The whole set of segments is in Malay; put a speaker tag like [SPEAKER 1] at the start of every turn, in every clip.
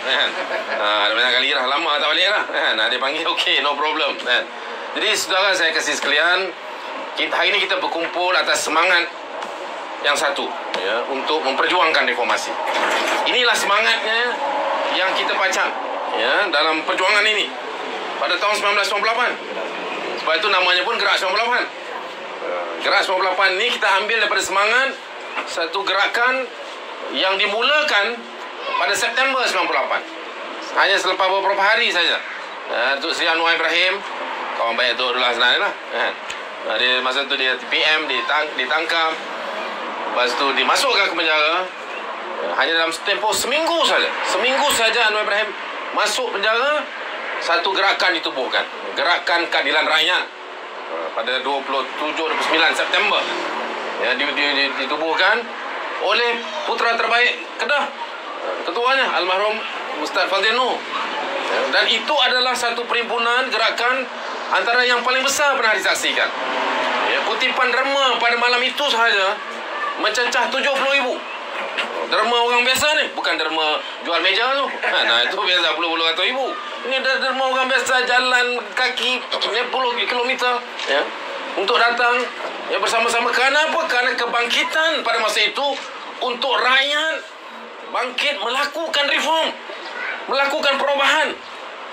[SPEAKER 1] kan. Ada banyak kali dah lama tak balik lah kan. Dia panggil okey, no problem kan. Jadi saudara saya kasih sekalian, hari ini kita berkumpul atas semangat yang satu ya, untuk memperjuangkan reformasi. Inilah semangatnya yang kita pacak ya dalam perjuangan ini pada tahun 1998. Sebab itu namanya pun Gerak 98. Gerak 98 ni kita ambil daripada semangat satu gerakan yang dimulakan pada September 98. Hanya selepas beberapa hari saja. Untuk Sri Anwar Ibrahim, kawan baik Tok Abdullah Hasnan lah kan. Dia masa tu dia PM, ditangkap. Lepas tu dimasukkan ke penjara. Hanya dalam tempoh seminggu saja Anwar Ibrahim masuk penjara. Satu gerakan ditubuhkan, Gerakan Keadilan Rakyat, pada 27-29 September ya, ditubuhkan oleh putera terbaik Kedah, ketuanya almarhum Ustaz Fadzil Nur ya, dan itu adalah satu perhimpunan gerakan antara yang paling besar pernah disaksikan ya. Kutipan derma pada malam itu sahaja mencecah 70,000. Derma orang biasa ni, bukan derma jual meja tu. Nah itu biasa puluh-puluh ratus ribu. Ini derma orang biasa jalan kaki puluh kilometer ya, untuk datang ya bersama-sama. Kenapa? Kerana kebangkitan pada masa itu untuk rakyat bangkit melakukan reform, melakukan perubahan.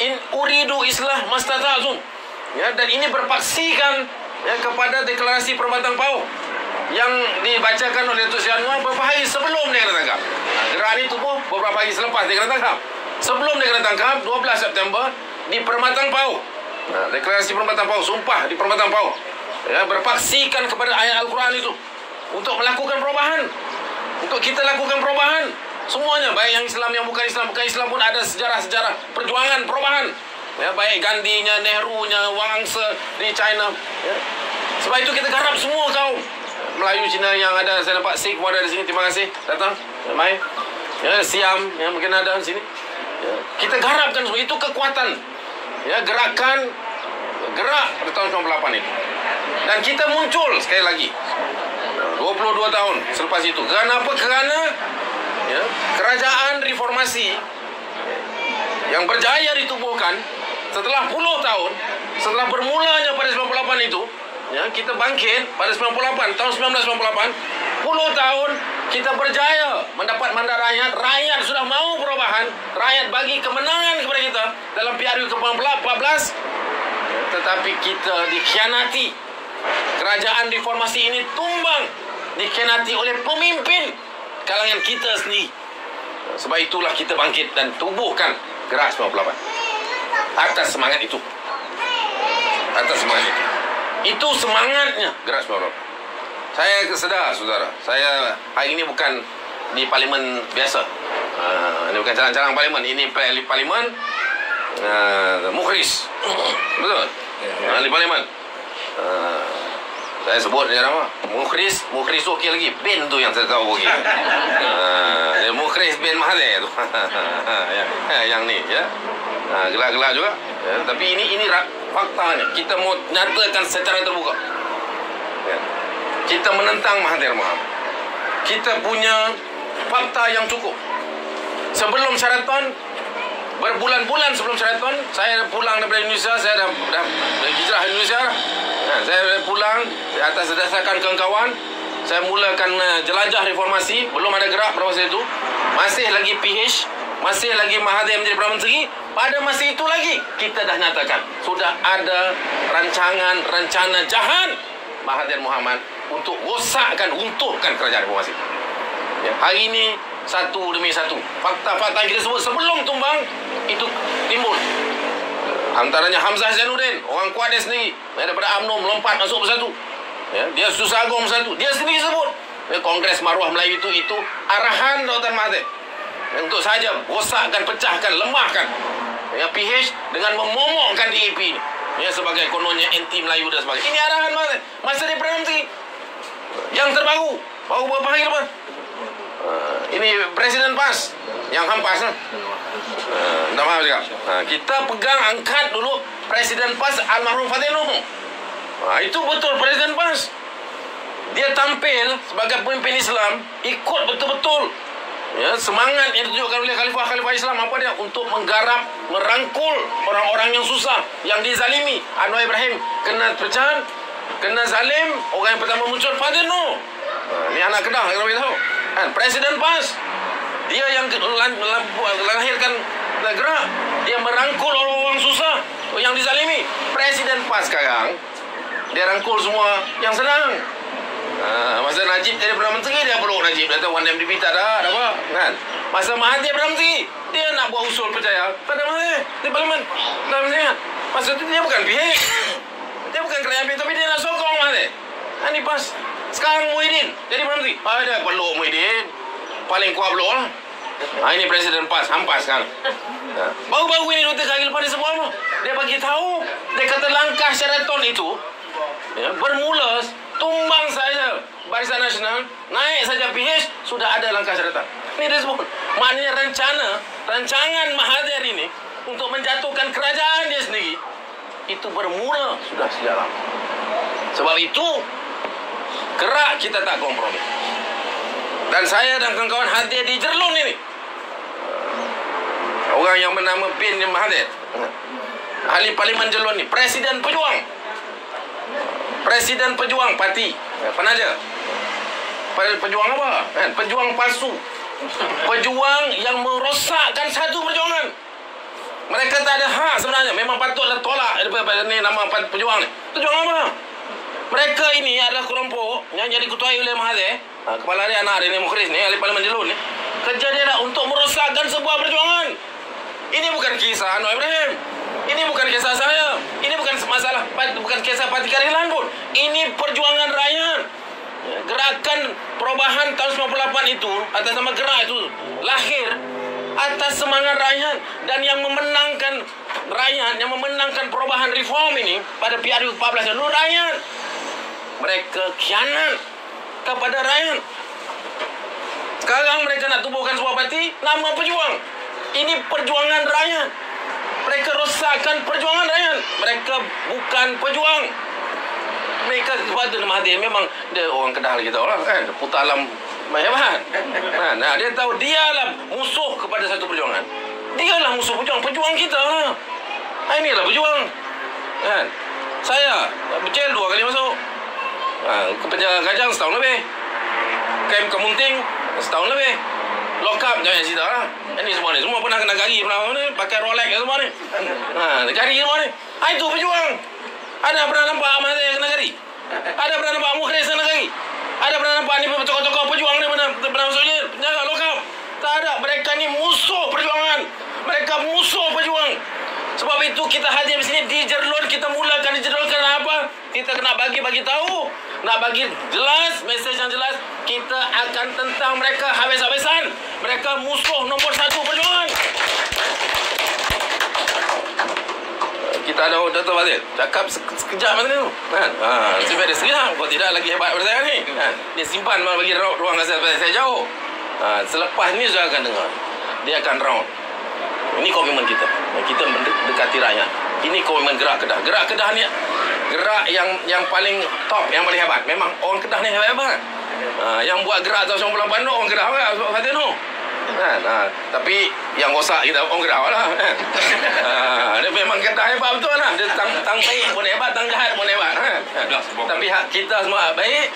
[SPEAKER 1] In uridu islah mastata'tum ya, dan ini berpaksikan ya kepada deklarasi Perbatang Pauh yang dibacakan oleh Datuk Seri Anwar beberapa hari sebelum dia kena tangkap. Gerak ini tubuh beberapa hari selepas dia kena tangkap. Sebelum dia kena tangkap 12 September di Perbatang Pauh. Deklarasi Perbatang Pauh, sumpah di Perbatang Pauh ya, berpaksikan kepada ayat Al-Quran itu untuk melakukan perubahan, untuk kita lakukan perubahan semuanya, baik yang Islam, yang bukan Islam pun ada sejarah-sejarah perjuangan perubahan ya, baik Gandhinya, Nehrunya, Wang Angsa di China ya. Sebab itu kita garap semua kaum Melayu Cina yang ada. Saya nampak Sikh pun ada di sini. Terima kasih datang mai ya, Siam yang mungkin ada di sini ya. Kita garapkan semua itu kekuatan ya, gerakan gerak pada tahun 98 itu. Dan kita muncul sekali lagi 22 tahun selepas itu. Kenapa? Kerana ya, kerajaan reformasi yang berjaya ditubuhkan setelah puluh tahun, setelah bermulanya pada 98 itu ya, kita bangkit pada 98, tahun 1998, 10 tahun kita berjaya mendapat mandat rakyat. Rakyat sudah mau perubahan, rakyat bagi kemenangan kepada kita dalam PRU ke-14, tetapi kita dikhianati. Kerajaan reformasi ini tumbang, dikhianati oleh pemimpin kalangan kita sendiri. Sebab itulah kita bangkit dan tubuhkan Gerak 98 atas semangat itu. Atas semangat itu. Itu semangatnya Gerak 98. Saya sedar, saudara, saya hari ini bukan di parlimen biasa. Ini bukan calang-calang parlimen. Ini parlimen Mukhris. Betul? Di parlimen. Saya sebut dia nama Mukhris tu okey lagi. Ben tu yang saya tahu okey. Mukhris bin Mahathir tu. Yang ni ya. Gelak-gelak juga ya, tapi ini faktanya. Kita mau nyatakan secara terbuka ya. Kita menentang Mahathir Mohamad. Kita punya fakta yang cukup. Sebelum Sheraton, berbulan-bulan sebelum Sheraton, saya pulang daripada Indonesia. Saya dah hijrah Indonesia ya, saya pulang atas dasarkan kawan-kawan. Saya mulakan jelajah reformasi. Belum ada gerak pada masa itu. Masih lagi PH, masih lagi Mahathir menjadi Perdana Menteri. Pada masa itu lagi kita dah nyatakan sudah ada rencana jahat Mahathir Mohamad untuk rosakkan, runtuhkan kerajaan reformasi ya. Hari ini satu demi satu fakta-fakta yang kita sebut sebelum tumbang itu timbul. Antaranya Hamzah Zainuddin, orang kuat dia sendiri daripada UMNO melompat masuk bersatu ya. Dia Susah Agung bersatu, dia sendiri sebut ya, Kongres Maruah Melayu itu arahan Dr. Mahathir untuk saja rosakkan, pecahkan, lemahkan ya, PH dengan memomokkan DAP ini ya, sebagai kononnya anti Melayu dan sebagainya. Ini arahan masa dia Perdana Menteri yang terbaru, baru beberapa hari lepas. Ini Presiden PAS yang hampas lah. Minta maaf juga. Kita pegang, angkat dulu Presiden PAS almarhum Fadzil Nur. Itu betul Presiden PAS. Dia tampil sebagai pemimpin Islam, ikut betul-betul Ya, semangat yang ditunjukkan oleh khalifah Islam apa dia? Untuk menggarap, merangkul orang-orang yang susah, yang dizalimi. Anwar Ibrahim kena pecahan, kena zalim. Orang yang pertama muncul Fadil Noh. Ni anak Kedah, kalau kita tahu. Kan Presiden PAS, dia yang lahirkan negara, dia merangkul orang-orang susah, yang dizalimi. Presiden PAS sekarang, dia rangkul semua yang senang. Masa Najib jadi Perdana Menteri, dia peluk Najib. Dia tahu 1MDB tak ada apa kan. Masa Mahathir Perdana Menteri, dia nak buat usul percaya pada Mahathir di Parlimen. Masa tu dia bukan pihak, dia bukan kerajaan pihak, tapi dia nak sokong Mahathir. Ini PAS. Sekarang Muhyiddin jadi Perdana Menteri, dia peluk Muhyiddin, paling kuat peluk lah. Ini Presiden PAS, hampas kan. Baru-baru ini Dr. Khalil Fadil sebut apa? Dia bagi tahu, dia kata langkah Sheraton itu bermula tumbang saja Barisan Nasional, naik saja PH, sudah ada langkah Sheraton. Ini dia sebut. Maknanya rancangan Mahathir ini untuk menjatuhkan kerajaan dia sendiri, itu bermula sudah sejak lama. Sebab itu, gerak kita tak kompromi. Dan saya dan kawan-kawan hadir di Jerlun ini. Orang yang bernama bin Mahathir, ahli Parlimen Jerlun ni, Presiden Pejuang. Presiden Pejuang Parti Penaja. Pejuang apa? Pejuang palsu. Pejuang yang merosakkan satu perjuangan. Mereka tak ada hak sebenarnya. Memang patutlah tolak ni nama pejuang ni. Pejuang apa? Mereka ini adalah kelompok yang jadi ketuai oleh Mahathir. Kepala dia anak dia ni Mukhris ni, ahli Parlimen Jerlun ni. Kerja dia adalah untuk merosakkan sebuah perjuangan. Ini bukan kisah Anwar Ibrahim. Ini bukan kisah saya. Ini bukan masalah, bukan kisah Parti Keadilan pun. Ini perjuangan rakyat. Gerakan perubahan tahun 98 itu, atas nama gerak itu, lahir atas semangat rakyat. Dan yang memenangkan rakyat, yang memenangkan perubahan reform ini pada PRU 14 itu rakyat. Mereka khianat kepada rakyat. Sekarang mereka nak tubuhkan sebuah parti, nama pejuang. Ini perjuangan rakyat. Mereka rosakkan perjuangan rakyat. Mereka bukan pejuang. Mereka sebab tu Mahathir memang dia orang Kedah lagi tahu lah kan. Putar alam hebat. Nah, dia tahu dialah musuh kepada satu perjuangan. Dialah musuh pejuang. Pejuang kita lah. Inilah pejuang. Kan? Saya berjel 2 kali masuk. Ke penjara Kajang setahun lebih. Kem Kemunting setahun lebih. Lock up jangan cerita lah. Ini semua ni, semua pernah kena gari, pernah ni, pakai Rolex semua ni. Gari semua ni. Itu pejuang. Ada pernah nampak Mahathir kena gari? Ada pernah nampak Mukhris kena gari? Ada pernah nampak ni tokoh-tokoh pejuang ni pernah masuk je penjara lock up? Tak ada. Mereka ni musuh perjuangan. Mereka musuh pejuang. Sebab itu kita hadir di sini di Jerlun. Kita mulakan di Jerlun kerana apa? Kita kena bagi tahu. Nak bagi jelas, mesej yang jelas. Kita akan tentang mereka habis-habisan. Mereka musuh nombor 1 perjuangan. Kita ada Dr. Fadil cakap sekejap macam tu kan? Sebab dia sekejap. Kau tidak lagi hebat daripada saya ni kan? Dia simpan bagi ruang kasih saya jauh. Selepas ni saya akan dengar. Dia akan round. Ini komitmen kita. Kita mendekati rakyat. Ini komitmen Gerak Kedah. Gerak Kedah ni gerak yang paling top, yang paling hebat. Memang orang Kedah ni hebat-hebat. Yang buat gerak tahun 98 tu orang Kedah lah, Fadil Noh. Tapi yang rosak kita orang Kedah lah. Dia memang Kedah hebat betul lah. Dia tang baik pun hebat, tang jahat pun hebat. Tapi hak kita semua baik.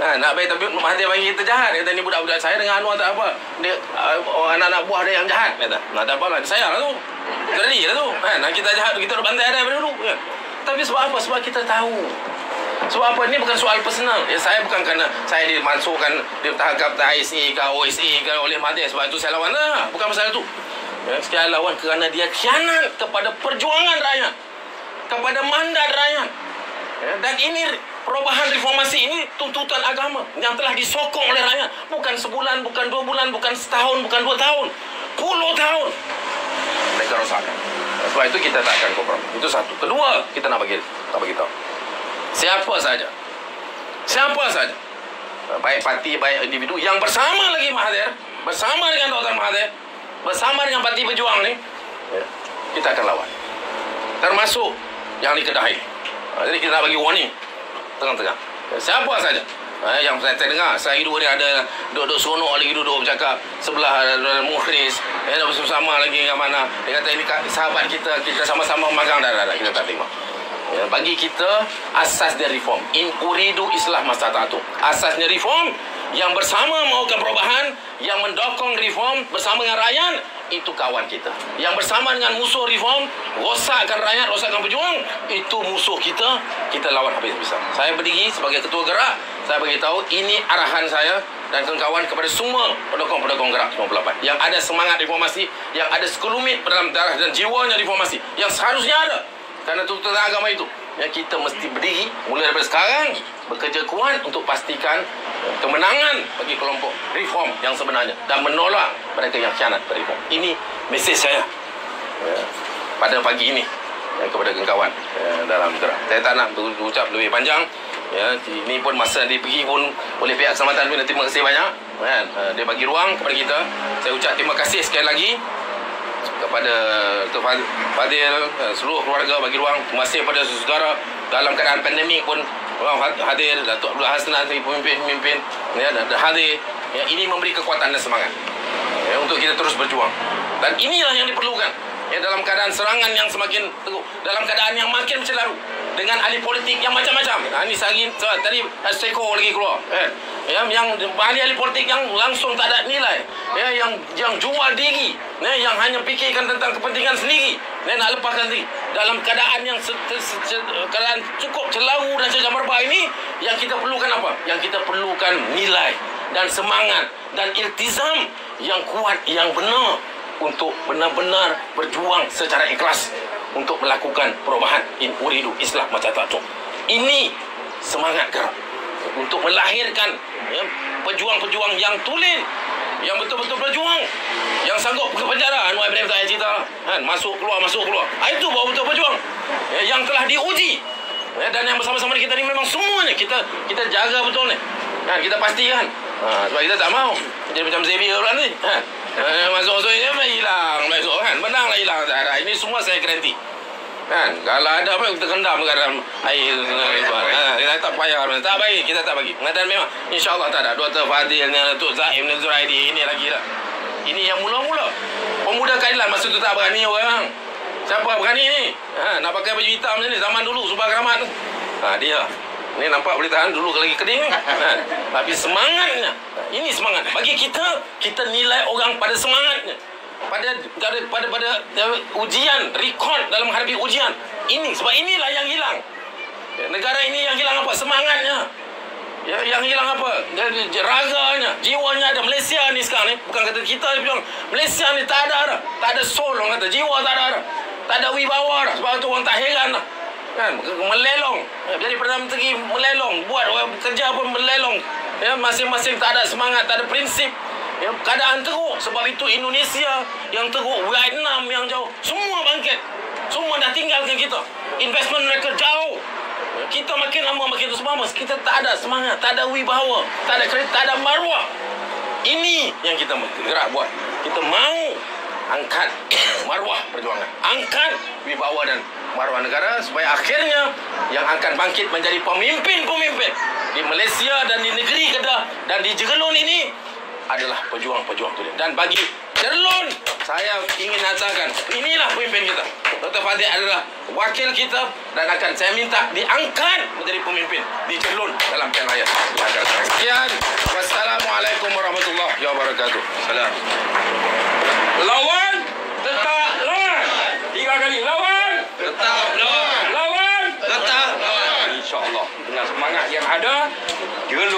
[SPEAKER 1] Nak baik tapi Mahathir bagi kita jahat. Dia kata ni budak-budak saya dengan Anwar tak apa. Dia anak-anak buah dia yang jahat. Dia kata nak tak apalah. Saya lah tu. Kerdi lah tu. Kita jahat kita dah bantai ada daripada dulu. Tapi sebab apa? Sebab kita tahu. Sebab apa? Ini bukan soal personal. Saya bukan kerana saya dimasukkan, ditangkap ISA ke OSA ke oleh Mahathir. Sebab itu saya lawan lah. Bukan masalah itu. Saya lawan kerana dia khianat kepada perjuangan rakyat. Kepada mandat rakyat. Dan ini perubahan reformasi ini tuntutan agama yang telah disokong oleh rakyat. Bukan sebulan, bukan 2 bulan, bukan setahun, bukan 2 tahun. Puluh tahun. Mereka rosakkan. Sebab itu kita tak akan kompromi. Itu satu. Kedua, kita nak bagi tahu. Siapa saja, baik parti, baik individu yang bersama lagi Mahathir, bersama dengan Dr. Mahathir, bersama dengan Parti Pejuang ni, kita akan lawan. Termasuk yang di Kedah ini. Jadi kita nak bagi warning terang-terang. Siapa saja Yang saya dengar saya dua ni ada duduk seronok lagi, duduk bercakap sebelah Mukhlis, bersama lagi dengan mana. Dia kata ini sahabat kita sama-sama magang. Dah, kita tak terima. Bagi kita asas dia reform. In uridu islah mastata'tu. Asasnya reform, yang bersama mahukan perubahan, yang mendokong reform bersama dengan rakyat, itu kawan kita. Yang bersama dengan musuh reform, rosakkan rakyat, rosakkan pejuang, itu musuh kita. Kita lawan habis-habisan. Saya berdiri sebagai ketua gerak, saya beritahu ini arahan saya dan kawan-kawan kepada semua pendukung-pendukung gerak 98 yang ada semangat reformasi, yang ada sekelumit dalam darah dan jiwanya reformasi, yang seharusnya ada. Karena tuntutan agama itu, yang kita mesti berdiri mulai daripada sekarang, bekerja kuat untuk pastikan kemenangan bagi kelompok reform yang sebenarnya dan menolak mereka yang khianat reform. Ini mesej saya pada pagi ini kepada kawan dalam gerak. Saya tak nak berucap lebih panjang. Ini pun masa dia pergi pun oleh pihak keselamatan pun, terima kasih banyak kan. Dia bagi ruang kepada kita. Saya ucap terima kasih sekali lagi kepada Dr. Fadil, seluruh keluarga bagi ruang. Terima kasih kepada saudara dalam keadaan pandemik pun hadir. Datuk Abdul Hasnan, pemimpin hadir. Ini memberi kekuatan dan semangat untuk kita terus berjuang. Dan inilah yang diperlukan dalam keadaan serangan yang semakin teruk, dalam keadaan yang makin mencelaru, dengan ahli politik yang macam-macam. Ini tadi Seko lagi keluar yang ahli politik yang langsung tak ada nilai, yang jual diri, yang hanya fikirkan tentang kepentingan sendiri, nak lepaskan diri. Dalam keadaan yang keadaan cukup celaru dan cegah merbah ini, yang kita perlukan apa? Yang kita perlukan nilai dan semangat dan iltizam yang kuat, yang benar, untuk benar-benar berjuang secara ikhlas untuk melakukan perubahan. In uridu islah mastata'tu. Ini semangat gerak untuk melahirkan pejuang-pejuang yang tulen, yang betul-betul berjuang, yang sanggup ke penjara. Anwar Ibrahim tak payah cerita kan, masuk keluar. Itu baru betul berjuang, yang telah diuji. Dan yang bersama-sama kita ni memang semuanya kita jaga betul ni kan, kita pastikan. Sebab kita tak mahu jadi macam Xavier lah ni masuk-masuk ini hilang besok kan, menang lah hilang. Ini semua saya garanti kan. Kalau ada apa kita kendam ke dalam air, kita tak payah, tak bagi, kita tak bagi. Dan memang insyaAllah tak ada Dr. Fadil, Datuk Zaim, Zuraidi, ini lagi lah. Ini yang mula-mula pemuda keadilan. Masa tu tak berani orang. Siapa berani ni nak pakai baju hitam macam ni zaman dulu Subah Keramat tu, dia ni nampak boleh tahan dulu lagi keding tapi semangatnya, ini semangat bagi kita nilai orang pada semangatnya, pada ujian, rekod dalam menghadapi ujian ini. Sebab inilah yang hilang. Negara ini yang hilang apa? Semangatnya. Yang hilang apa? Raganya, jiwanya ada. Malaysia ni sekarang ni, bukan kata kita bilang Malaysia ni tak ada soul, orang kata jiwa tak ada, tak ada wibawa dah. Sebab tu orang tak heran lah kan, melelong. Jadi Perdana Menteri melelong, buat kerja pun melelong. Masing-masing tak ada semangat, tak ada prinsip. Keadaan teruk. Sebab itu Indonesia yang teruk, Vietnam yang jauh, semua bangkit. Semua dah tinggalkan kita. Investment mereka jauh. Kita makin lama makin tersebamas. Kita tak ada semangat, tak ada wibawa, tak ada kredit, tak ada maruah. Ini yang kita gerak buat. Kita mau angkat maruah perjuangan, angkat wibawa dan maruah negara, supaya akhirnya yang akan bangkit menjadi pemimpin-pemimpin di Malaysia dan di negeri Kedah dan di Jerlun ini adalah pejuang-pejuang tulen. Dan bagi Jerlun, saya ingin nyatakan inilah pemimpin kita. Dr. Fadil adalah wakil kita dan akan saya minta diangkat menjadi pemimpin di Jerlun dalam pilihan raya. Sekian. Wassalamualaikum warahmatullahi wabarakatuh. Salam.
[SPEAKER 2] Lawan, tetap lawan. 3 kali lawan,
[SPEAKER 1] Tetap lawan.
[SPEAKER 2] lawan,
[SPEAKER 1] Tetap lawan.
[SPEAKER 2] InsyaAllah dengan semangat yang ada, Jerlun